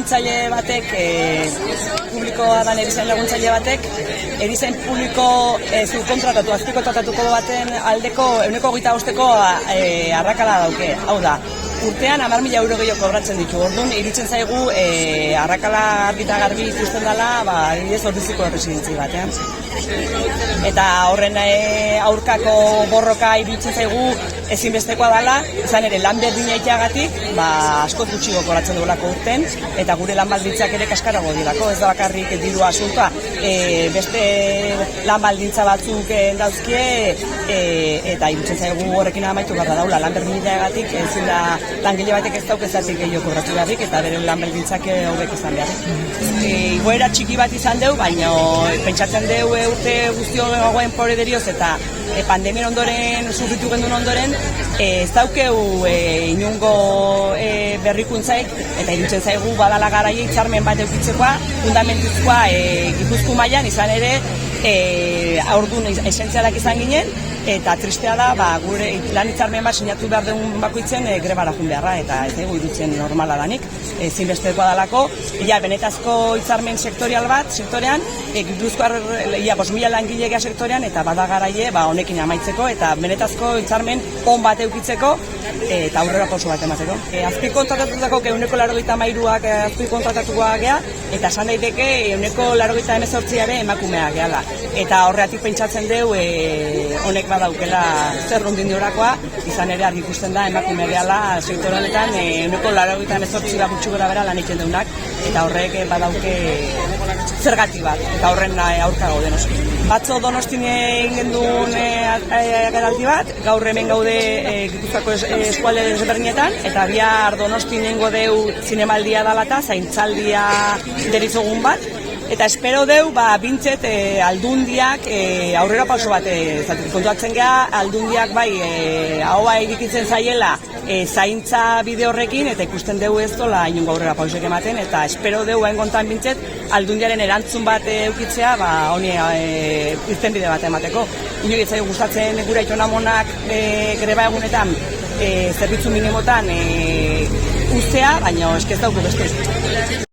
laguntzaile batek, publikoa dan erizain laguntzaile batek, erizain publiko subkontratatu, azpikontratatuko baten aldeko 25%ko arrakala dauke. Hau da, urtean 10.000 euro gehiago kobratzen ditu. Orduan, iritzen zaigu arrakala argita garbi ikusten dela, adibidez ordiziko residentzi batean. Eta horren aurkako borroka iruditzen zaigu ezinbestekoa dela, izan ere lan berdina iteagatik, asko gutxiago kobratzen dugulako urten, eta gure lan baldintzak ere kaskarago dirako, ez da bakarrik diru asuntoa, beste lan baldintza batzuk dauzkie, eta iruditzen zaigu horrekin amaitu behar daula, lan berdina iteagatik, ezin da langile batek ez daukezatik gehiago kobratu beharrik, eta bere lan baldintzak hobek izan behar. Igoera txiki bat izan deu, baina pentsatzen deu urte guztio gagoen poderioz eta pandemien ondoren, sufritu gendun ondoren, ez daukeu inungo berrikuntzaik, eta iruditzen zaigu badala garaia hitzarmen bat eukitzekoa, fundamentuzkoa Gipuzkoa mailan izan ere, aurdun esentzialak izan ginen, eta tristea da, gure lan hitzarmen bat sinatu behar den bakoitzen grebara jun beharra, eta ez dugu iruditzen normala danik, zinbestekoa dalako, benetazko hitzarmen sektorial bat, sektorean, Gipuzkoar 5.000 langilea sektorean, eta bada garaie honekin amaitzeko, eta benetazko hitzarmen on bat eukitzeko, eta aurrera pauso bat emateko. Azpi kontratatutako 183ak azpi kontratatukoa gea, eta esan daiteke 188 emakumeak gehala. Eta horreatik pentsatzen deu, honek badaukela zer rundin diorakoa, izan ere argi ikusten da emakume gehala sektor honetan 188 gutxi gora bera lan egiten deunak, eta horrek badauke zergatik bat, eta horren aurka gaude noski. Batzo Donostin egin genduen agerraldi bat, gaur hemen gaude Gipuzkoako eskualde desberdinetan, eta bihar Donostin egingo deu zinemaldia dalata, zaintzaldia deritzogun bat, eta espero deu, bintxet aldundiak aurrera pauso bat kontuatzen geha, aldundiak ahoa egikitzen zaiela zaintza bide horrekin, eta ikusten deu ez dola inungo aurrera pausek ematen, eta espero deu hain gontan bintxet aldundiaren erantzun bat eukitzea, honi irtenbide bat emateko. Ino egitzai gustatzen gure aitonamonak greba egunetan zerbitzu minimotan ustea, baina eskez dauko beste.